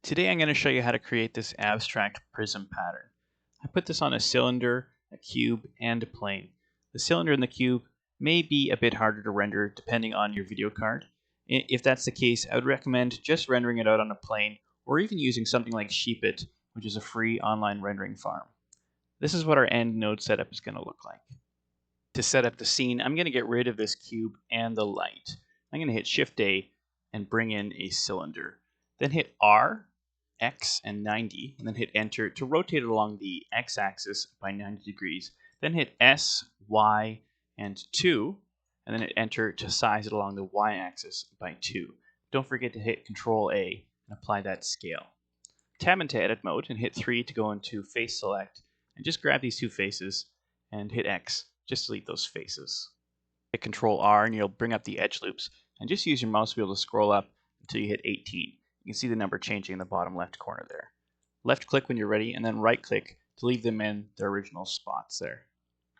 Today I'm going to show you how to create this abstract prism pattern. I put this on a cylinder, a cube, and a plane. The cylinder and the cube may be a bit harder to render depending on your video card. If that's the case, I would recommend just rendering it out on a plane or even using something like Sheepit, which is a free online rendering farm. This is what our end node setup is going to look like. To set up the scene, I'm going to get rid of this cube and the light. I'm going to hit Shift A and bring in a cylinder. Then hit R, X, and 90, and then hit Enter to rotate it along the X-axis by 90 degrees. Then hit S, Y, and 2, and then hit Enter to size it along the Y-axis by 2. Don't forget to hit Control A and apply that scale. Tab into Edit Mode and hit 3 to go into Face Select, and just grab these two faces and hit X. Just delete those faces. Hit Control R and you'll bring up the edge loops, and just use your mouse wheel to scroll up until you hit 18. You can see the number changing in the bottom left corner there. Left click when you're ready, and then right click to leave them in their original spots there.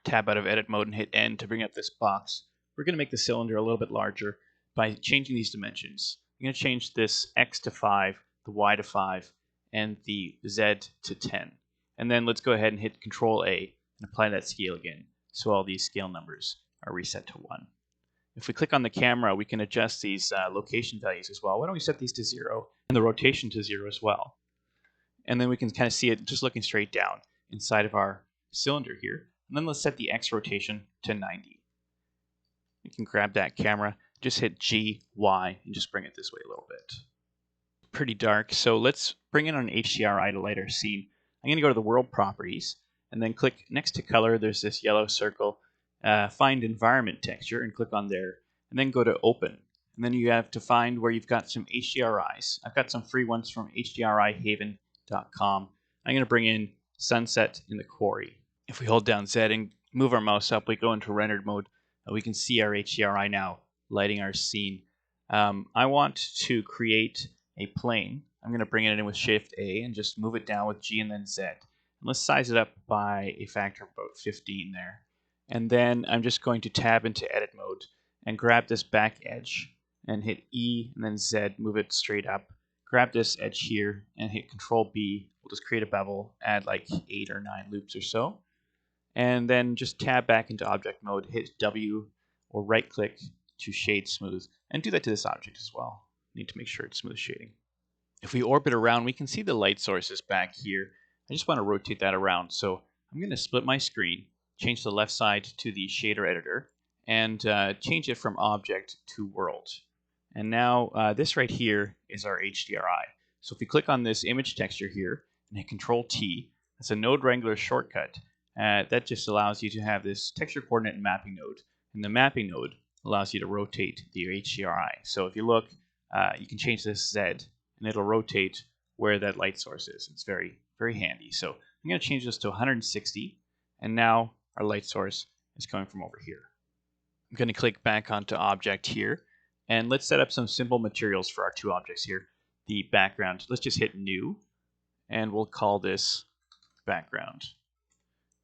Tab out of Edit Mode and hit N to bring up this box. We're going to make the cylinder a little bit larger by changing these dimensions. I'm going to change this X to 5, the Y to 5, and the Z to 10. And then let's go ahead and hit Control A and apply that scale again, so all these scale numbers are reset to 1. If we click on the camera, we can adjust these location values as well. Why don't we set these to 0 and the rotation to 0 as well? And then we can kind of see it just looking straight down inside of our cylinder here. And then let's set the X rotation to 90. You can grab that camera, just hit G, Y, and just bring it this way a little bit. Pretty dark, so let's bring in an HDRI to light our scene. I'm going to go to the World Properties, and then click next to Color. There's this yellow circle. Find Environment Texture and click on there, and then go to Open. And then you have to find where you've got some HDRIs. I've got some free ones from HDRIhaven.com. I'm going to bring in Sunset in the Quarry. If we hold down Z and move our mouse up, we go into rendered mode. We can see our HDRI now lighting our scene. I want to create a plane. I'm going to bring it in with Shift A and just move it down with G and then Z. And let's size it up by a factor of about 15 there. And then I'm just going to tab into Edit Mode and grab this back edge and hit E and then Z, move it straight up. Grab this edge here and hit Control B. We'll just create a bevel, add like 8 or 9 loops or so. And then just tab back into Object Mode, hit W or right click to Shade Smooth. And do that to this object as well. Need to make sure it's smooth shading. If we orbit around, we can see the light sources back here. I just want to rotate that around. So I'm going to split my screen, change the left side to the shader editor, and change it from object to world. And now this right here is our HDRI. So if we click on this image texture here and hit Control T, that's a node wrangler shortcut. That just allows you to have this texture coordinate and mapping node. And the mapping node allows you to rotate the HDRI. So if you look, you can change this Z and it'll rotate where that light source is. It's very, very handy. So I'm going to change this to 160, and now our light source is coming from over here. I'm going to click back onto object here, and let's set up some simple materials for our two objects here. The background, let's just hit new, and we'll call this background.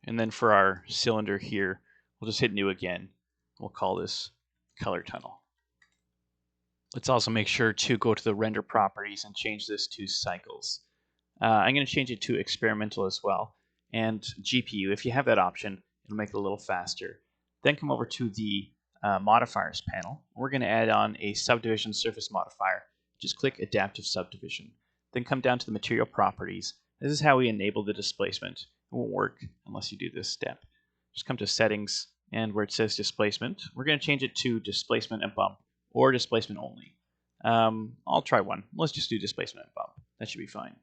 And then for our cylinder here, we'll just hit new again. We'll call this color tunnel. Let's also make sure to go to the render properties and change this to cycles. I'm going to change it to experimental as well. And GPU, if you have that option, it'll make it a little faster. Then come over to the modifiers panel. We're going to add on a subdivision surface modifier. Just click adaptive subdivision. Then come down to the material properties. This is how we enable the displacement. It won't work unless you do this step. Just come to settings, and where it says displacement, we're going to change it to displacement and bump, or displacement only. I'll try one. Let's just do displacement and bump. That should be fine.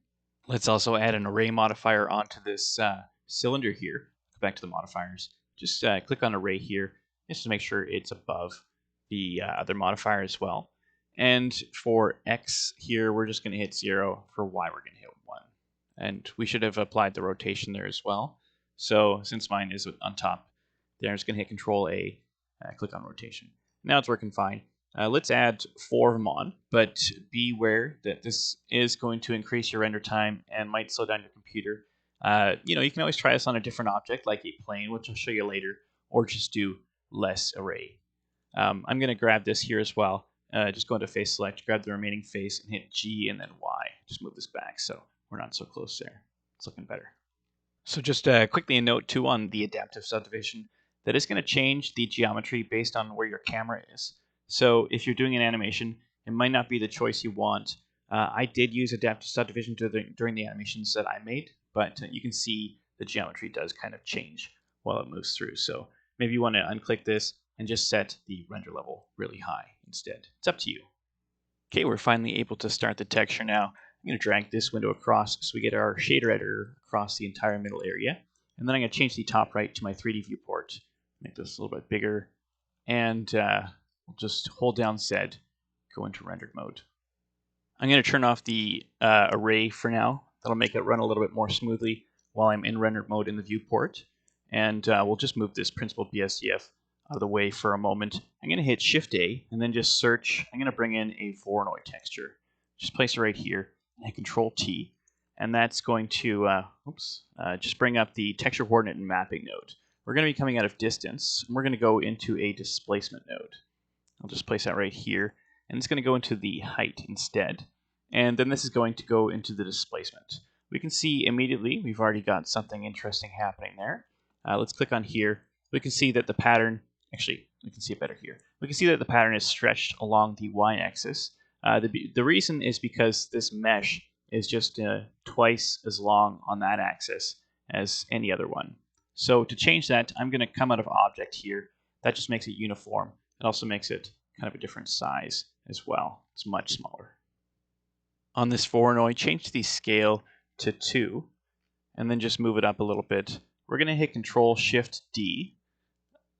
Let's also add an array modifier onto this cylinder here. Go back to the modifiers. Just click on array here, just to make sure it's above the other modifier as well. And for X here, we're just going to hit 0. For Y, we're going to hit 1. And we should have applied the rotation there as well. So since mine is on top there, I'm just going to hit Control A, click on rotation. Now it's working fine. Let's add 4 of them on, but be aware that this is going to increase your render time and might slow down your computer. You can always try this on a different object, like a plane, which I'll show you later, or just do less array. I'm going to grab this here as well. Just go into face select, grab the remaining face, and hit G and then Y just move this back so we're not so close there. It's looking better. So just quickly a note too on the adaptive subdivision that is going to change the geometry based on where your camera is. So if you're doing an animation, it might not be the choice you want. I did use adaptive subdivision during the animations that I made, but you can see the geometry does kind of change while it moves through. So maybe you want to unclick this and just set the render level really high instead. It's up to you. Okay, we're finally able to start the texture now. I'm going to drag this window across so we get our shader editor across the entire middle area. And then I'm going to change the top right to my 3D viewport. Make this a little bit bigger. And we'll just hold down Z, go into rendered mode. I'm going to turn off the array for now. That'll make it run a little bit more smoothly while I'm in rendered mode in the viewport. And we'll just move this principled BSDF out of the way for a moment. I'm going to hit Shift-A and then just search. I'm going to bring in a Voronoi texture. Just place it right here and hit Control-T. And that's going to just bring up the texture coordinate and mapping node. We're going to be coming out of distance, and we're going to go into a displacement node. I'll just place that right here, and it's going to go into the height instead. And then this is going to go into the displacement. We can see immediately we've already got something interesting happening there. Let's click on here. We can see that the pattern, actually, we can see it better here. We can see that the pattern is stretched along the y-axis. The reason is because this mesh is just twice as long on that axis as any other one. So to change that, I'm going to come out of Object here. That just makes it uniform. It also makes it kind of a different size as well. It's much smaller. On this Voronoi, change the scale to 2, and then just move it up a little bit. We're going to hit Control-Shift-D,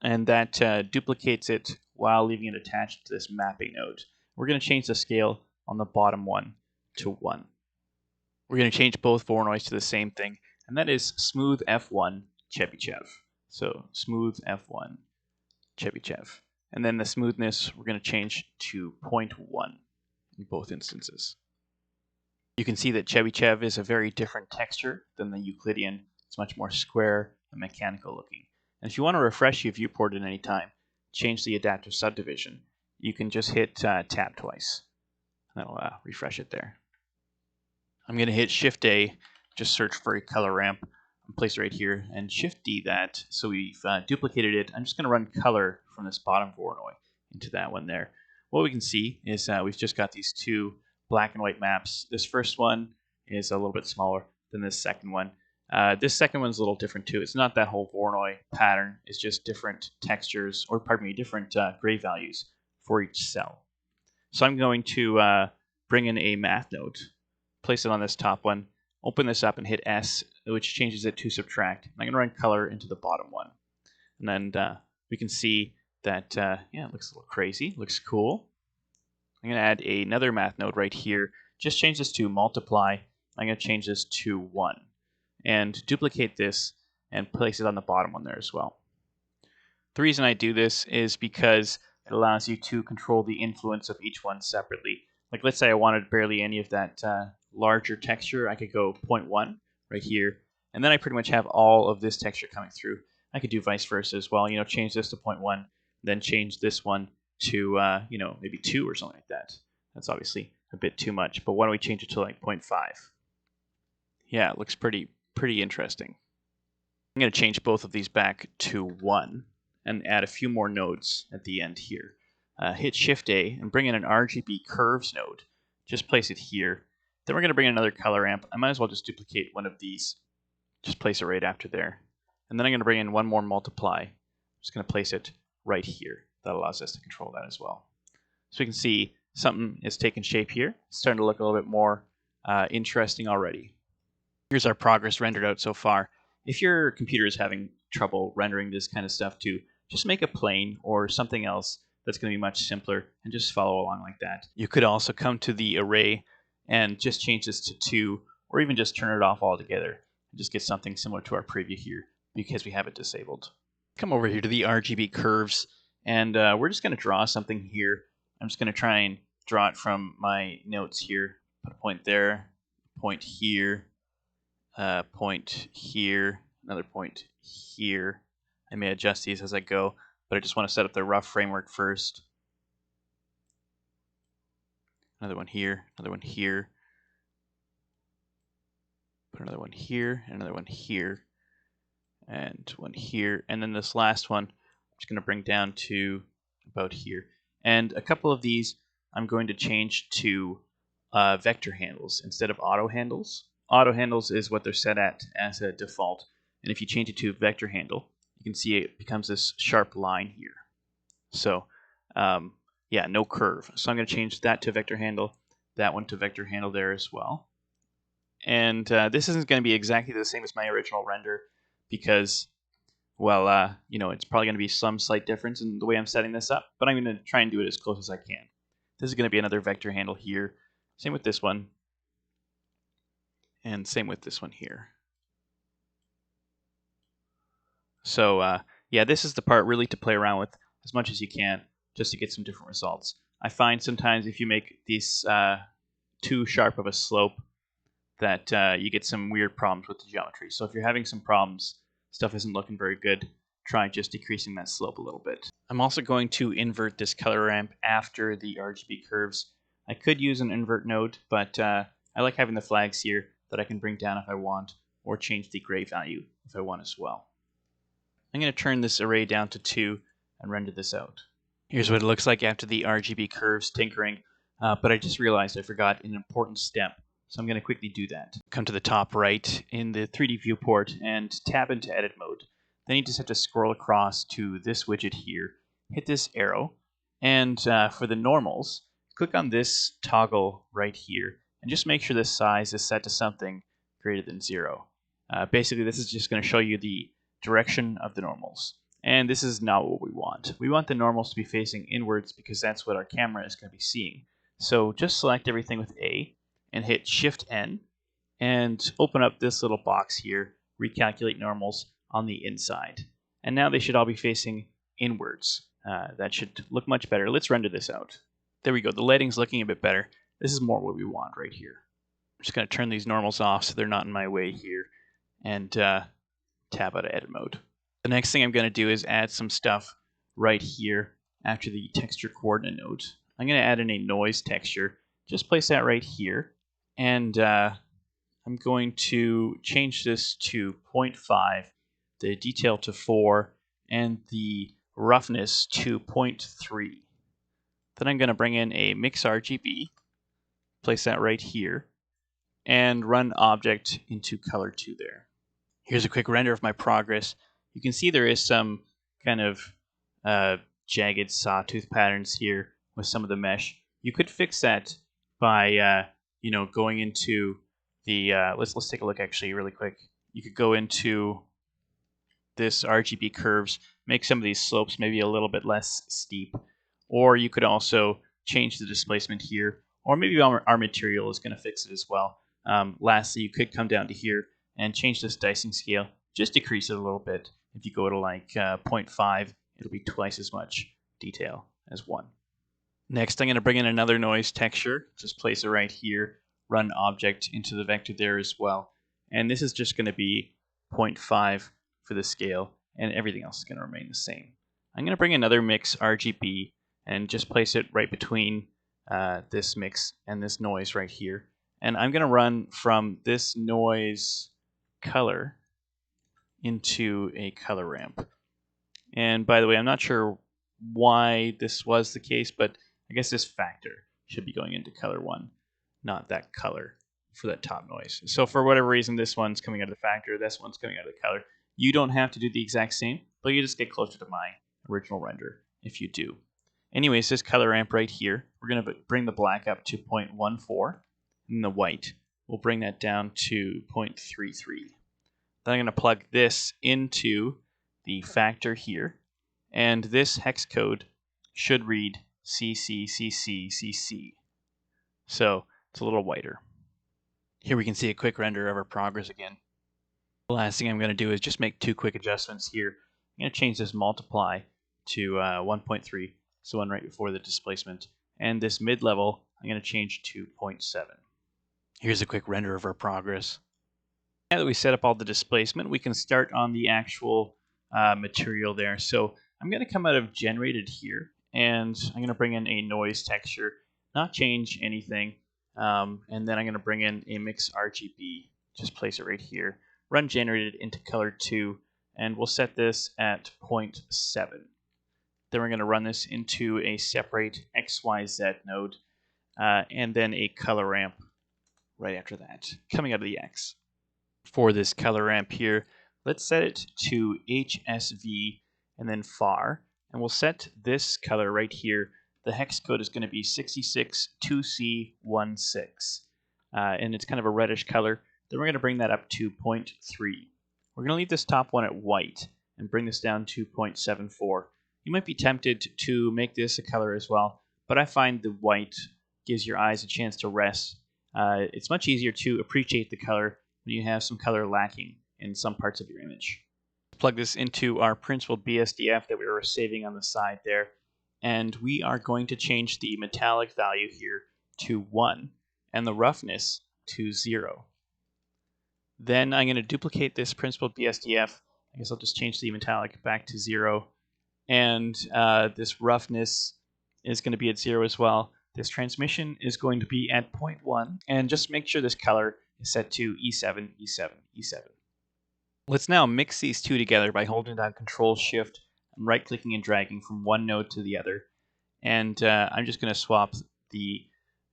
and that duplicates it while leaving it attached to this mapping node. We're going to change the scale on the bottom one to 1. We're going to change both Voronois to the same thing, and that is Smooth F1 Chebyshev. So Smooth F1 Chebyshev. And then the smoothness we're going to change to 0.1 in both instances. You can see that Chebyshev is a very different texture than the Euclidean. It's much more square and mechanical looking. And if you want to refresh your viewport at any time, change the adaptive subdivision, you can just hit tab twice. That'll refresh it there. I'm going to hit Shift-A, just search for a color ramp, and place it right here, and Shift-D that, so we've duplicated it. I'm just going to run color from this bottom Voronoi into that one there. What we can see is we've just got these two black and white maps. This first one is a little bit smaller than this second one. This second one's a little different too. It's not that whole Voronoi pattern. It's just different textures, or pardon me, different gray values for each cell. So I'm going to bring in a math node, place it on this top one, open this up and hit S, which changes it to subtract. I'm going to run color into the bottom one. And then we can see that, yeah, it looks a little crazy. Looks cool. I'm going to add another math node right here. Just change this to multiply. I'm going to change this to 1. And duplicate this and place it on the bottom one there as well. The reason I do this is because it allows you to control the influence of each one separately. Like let's say I wanted barely any of that larger texture, I could go 0.1 right here, and then I pretty much have all of this texture coming through. I could do vice versa as well, change this to 0.1, then change this one to, maybe 2 or something like that. That's obviously a bit too much, but why don't we change it to like 0.5? Yeah, it looks pretty interesting. I'm going to change both of these back to 1 and add a few more nodes at the end here. Hit Shift-A and bring in an RGB curves node. Just place it here. Then we're going to bring in another color ramp. I might as well just duplicate one of these. Just place it right after there. And then I'm going to bring in one more multiply. I'm just going to place it right here. That allows us to control that as well. So we can see something is taking shape here. It's starting to look a little bit more interesting already. Here's our progress rendered out so far. If your computer is having trouble rendering this kind of stuff too, just make a plane or something else that's going to be much simpler and just follow along like that. You could also come to the array and just change this to 2, or even just turn it off altogether and just get something similar to our preview here because we have it disabled. Come over here to the RGB curves, and we're just going to draw something here. I'm just going to try and draw it from my notes here. Put a point there, point here, point here, another point here. I may adjust these as I go, but I just want to set up the rough framework first. Another one here, another one here. Put another one here, and another one here, and one here, and then this last one I'm just going to bring down to about here. And a couple of these I'm going to change to vector handles instead of auto handles. Auto handles is what they're set at as a default, and if you change it to vector handle, you can see it becomes this sharp line here. So yeah, no curve. So I'm going to change that to vector handle, that one to vector handle there as well. And this isn't going to be exactly the same as my original render because, well, you know, it's probably going to be some slight difference in the way I'm setting this up, but I'm going to try and do it as close as I can. This is going to be another vector handle here. Same with this one. And same with this one here. So yeah, this is the part really to play around with as much as you can just to get some different results. I find sometimes if you make these too sharp of a slope that you get some weird problems with the geometry. So if you're having some problems, stuff isn't looking very good, try just decreasing that slope a little bit. I'm also going to invert this color ramp after the RGB curves. I could use an invert node, but I like having the flags here that I can bring down if I want, or change the gray value if I want as well. I'm going to turn this array down to 2 and render this out. Here's what it looks like after the RGB curves tinkering, but I just realized I forgot an important step. So I'm going to quickly do that. Come to the top right in the 3D viewport and tab into edit mode. Then you just have to scroll across to this widget here, hit this arrow, and for the normals, click on this toggle right here, and just make sure the size is set to something greater than 0. Basically, this is just going to show you the direction of the normals. And this is not what we want. We want the normals to be facing inwards because that's what our camera is going to be seeing. So just select everything with A, and hit Shift-N, and open up this little box here, recalculate normals on the inside. And now they should all be facing inwards. That should look much better. Let's render this out. There we go. The lighting's looking a bit better. This is more what we want right here. I'm just going to turn these normals off so they're not in my way here, and tab out of edit mode. The next thing I'm going to do is add some stuff right here after the texture coordinate node. I'm going to add in a noise texture. Just place that right here. And I'm going to change this to 0.5, the detail to 4, and the roughness to 0.3. Then I'm going to bring in a mix RGB, place that right here, and run object into color 2 there. Here's a quick render of my progress. You can see there is some kind of jagged sawtooth patterns here with some of the mesh. You could fix that by you know, going into the let's take a look actually really quick. You could go into this RGB curves, make some of these slopes maybe a little bit less steep, or you could also change the displacement here, or maybe our material is going to fix it as well. Lastly, you could come down to here and change this dicing scale, just decrease it a little bit. If you go to like 0.5, it'll be twice as much detail as 1. Next, I'm going to bring in another noise texture, just place it right here, run object into the vector there as well. And this is just going to be 0.5 for the scale, and everything else is going to remain the same. I'm going to bring another mix RGB and just place it right between this mix and this noise right here. And I'm going to run from this noise color into a color ramp. And by the way, I'm not sure why this was the case, but I guess this factor should be going into color 1, not that color for that top noise. So for whatever reason, this one's coming out of the factor, this one's coming out of the color. You don't have to do the exact same, but you just get closer to my original render if you do. Anyways, this color ramp right here, we're going to bring the black up to 0.14, and the white, we'll bring that down to 0.33. Then I'm going to plug this into the factor here, and this hex code should read CCCCCC. So it's a little whiter. Here we can see a quick render of our progress again. The last thing I'm going to do is just make 2 quick adjustments here. I'm going to change this multiply to 1.3, so one right before the displacement. And this mid-level, I'm going to change to 0.7. Here's a quick render of our progress. Now that we set up all the displacement, we can start on the actual material there. So I'm going to come out of generated here, and I'm going to bring in a noise texture, not change anything, and then I'm going to bring in a mix RGB Just place it right here. Run generated into color 2, and we'll set this at 0.7. Then we're going to run this into a separate XYZ node, and then a color ramp right after that, coming out of the X. For this color ramp here, let's set it to HSV and then far, and we'll set this color right here. The hex code is going to be 662C16, and it's kind of a reddish color. Then we're going to bring that up to 0.3. We're going to leave this top one at white and bring this down to 0.74. You might be tempted to make this a color as well, but I find the white gives your eyes a chance to rest. It's much easier to appreciate the color when you have some color lacking in some parts of your image. Plug this into our principled BSDF that we were saving on the side there, and we are going to change the metallic value here to 1 and the roughness to 0. Then I'm going to duplicate this principled BSDF. I guess I'll just change the metallic back to 0, and this roughness is going to be at 0 as well. This transmission is going to be at 0.1, and just make sure this color is set to E7, E7, E7. Let's now mix these two together by holding down Control-Shift and right-clicking and dragging from one node to the other. And I'm just going to swap the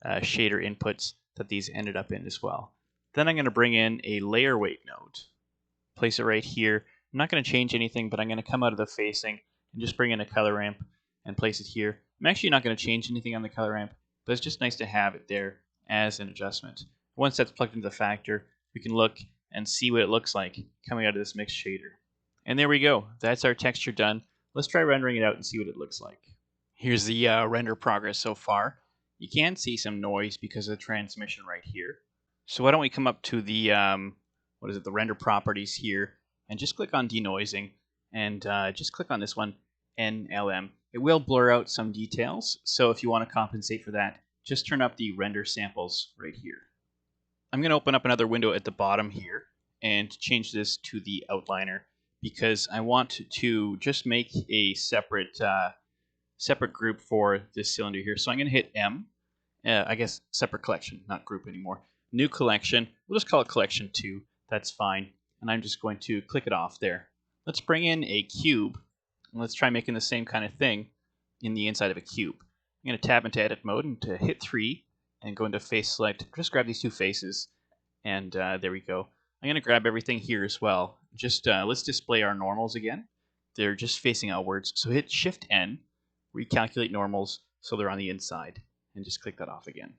shader inputs that these ended up in as well. Then I'm going to bring in a layer weight node, place it right here. I'm not going to change anything, but I'm going to come out of the facing and just bring in a color ramp and place it here. I'm actually not going to change anything on the color ramp, but it's just nice to have it there as an adjustment. Once that's plugged into the factor, we can look and see what it looks like coming out of this mixed shader. And there we go. That's our texture done. Let's try rendering it out and see what it looks like. Here's the render progress so far. You can see some noise because of the transmission right here. So why don't we come up to the the render properties here and just click on denoising, and just click on this one, NLM. It will blur out some details, so if you want to compensate for that, just turn up the render samples right here. I'm going to open up another window at the bottom here and change this to the outliner because I want to just make a separate group for this cylinder here. So I'm going to hit M, I guess separate collection, not group anymore. New collection, we'll just call it collection 2, that's fine. And I'm just going to click it off there. Let's bring in a cube, and let's try making the same kind of thing in the inside of a cube. I'm going to tab into edit mode and to hit 3 and go into face select. Just grab these two faces, and there we go. I'm going to grab everything here as well. Just let's display our normals again. They're just facing outwards, so hit Shift N, recalculate normals so they're on the inside, and just click that off again.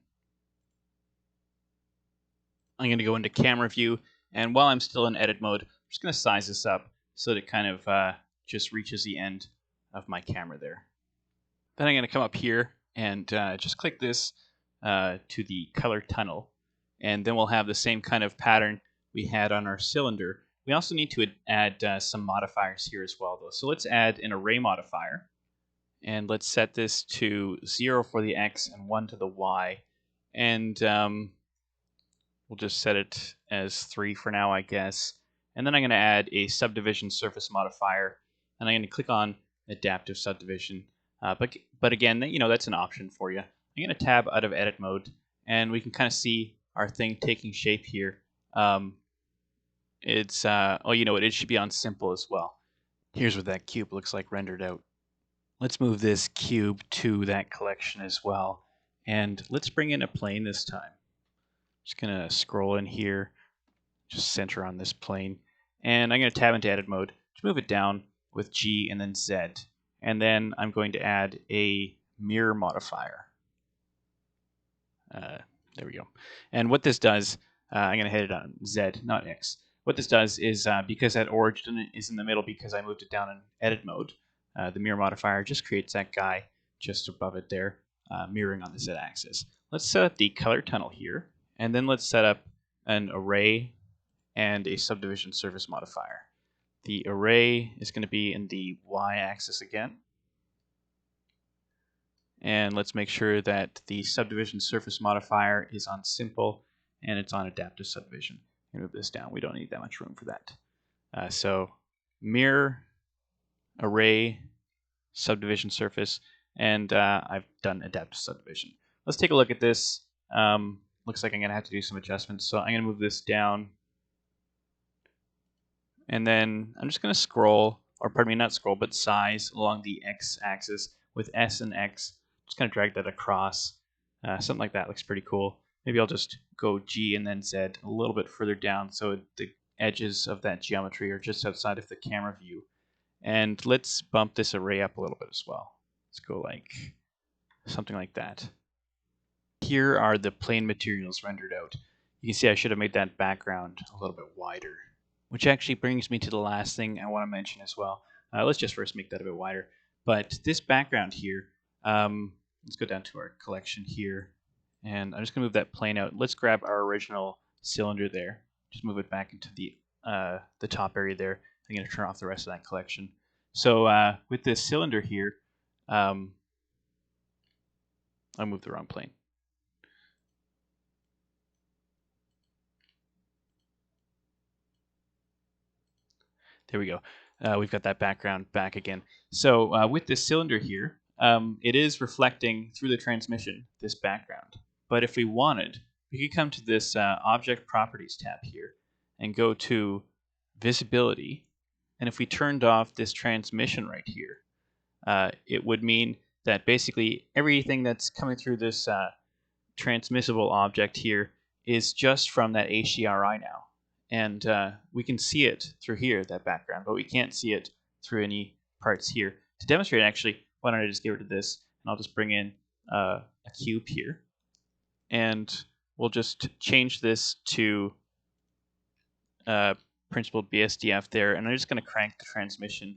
I'm going to go into camera view, and while I'm still in edit mode, I'm just going to size this up so that it kind of just reaches the end of my camera there. Then I'm going to come up here and just click this to the color tunnel, and then we'll have the same kind of pattern we had on our cylinder. We also need to add some modifiers here as well, though. So let's add an array modifier, and let's set this to 0 for the X and 1 to the Y, and we'll just set it as 3 for now, I guess. And then I'm going to add a subdivision surface modifier, and I'm going to click on adaptive subdivision. But again, that's an option for you. I'm going to tab out of edit mode, and we can kind of see our thing taking shape here. It should be on simple as well. Here's what that cube looks like rendered out. Let's move this cube to that collection as well, and let's bring in a plane this time. Just going to scroll in here, just center on this plane, and I'm going to tab into edit mode to move it down with G and then Z, and then I'm going to add a mirror modifier. There we go. And what this does, I'm going to hit it on Z, not X. What this does is, because that origin is in the middle because I moved it down in edit mode, the mirror modifier just creates that guy just above it there, mirroring on the Z axis. Let's set up the color tunnel here, and then let's set up an array and a subdivision surface modifier. The array is going to be in the Y axis again. And let's make sure that the subdivision surface modifier is on simple and it's on adaptive subdivision. Move this down. We don't need that much room for that. So mirror, array, subdivision surface, and I've done adaptive subdivision. Let's take a look at this. Looks like I'm going to have to do some adjustments. So I'm going to move this down And then I'm just going to scroll, or pardon me, not scroll, but size along the x-axis with S and X. Just kind of drag that across. Something like that looks pretty cool. Maybe I'll just go G and then Z a little bit further down so the edges of that geometry are just outside of the camera view. And let's bump this array up a little bit as well. Let's go like something like that. Here are the plane materials rendered out. You can see I should have made that background a little bit wider. Which actually brings me to the last thing I want to mention as well. Let's just first make that a bit wider. But this background here, let's go down to our collection here. And I'm just going to move that plane out. Let's grab our original cylinder there. Just move it back into the top area there. I'm going to turn off the rest of that collection. So with this cylinder here, I moved the wrong plane. There we go. We've got that background back again. So with this cylinder here, it is reflecting through the transmission, this background. But if we wanted, we could come to this Object Properties tab here and go to Visibility. And if we turned off this transmission right here, it would mean that basically everything that's coming through this transmissible object here is just from that HDRI now. And we can see it through here, that background, but we can't see it through any parts here. To demonstrate, actually, why don't I just get rid of this, and I'll just bring in a cube here. And we'll just change this to principled BSDF there, and I'm just going to crank the transmission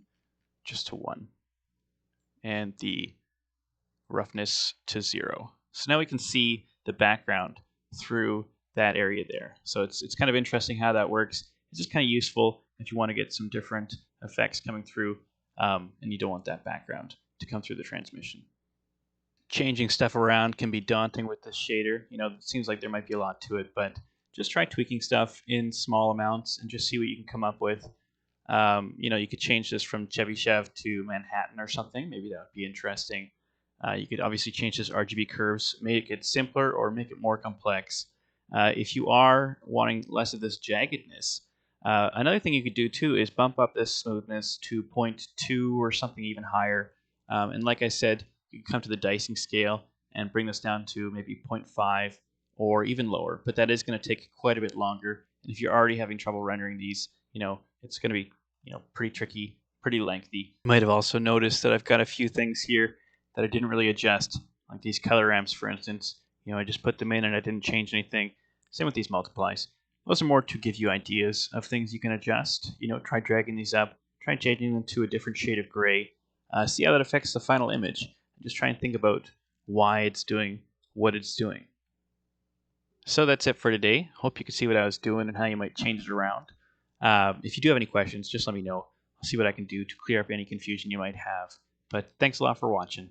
just to 1. And the roughness to 0. So now we can see the background through that area there. So it's kind of interesting how that works. It's just kind of useful if you want to get some different effects coming through and you don't want that background to come through the transmission. Changing stuff around can be daunting with this shader. You know, it seems like there might be a lot to it, but just try tweaking stuff in small amounts and just see what you can come up with. You know, you could change this from Chevy-Chev to Manhattan or something. Maybe that would be interesting. You could obviously change this RGB curves, make it simpler or make it more complex. If you are wanting less of this jaggedness, another thing you could do too is bump up this smoothness to 0.2 or something even higher. And like I said, you can come to the dicing scale and bring this down to maybe 0.5 or even lower. But that is going to take quite a bit longer. And if you're already having trouble rendering these, you know, it's going to be, you know, pretty tricky, pretty lengthy. You might have also noticed that I've got a few things here that I didn't really adjust, like these color ramps, for instance. You know, I just put them in and I didn't change anything. Same with these multiplies. Those are more to give you ideas of things you can adjust. You know, try dragging these up, try changing them to a different shade of gray. See how that affects the final image. Just try and think about why it's doing what it's doing. So that's it for today. Hope you could see what I was doing and how you might change it around. If you do have any questions, just let me know. I'll see what I can do to clear up any confusion you might have. But thanks a lot for watching.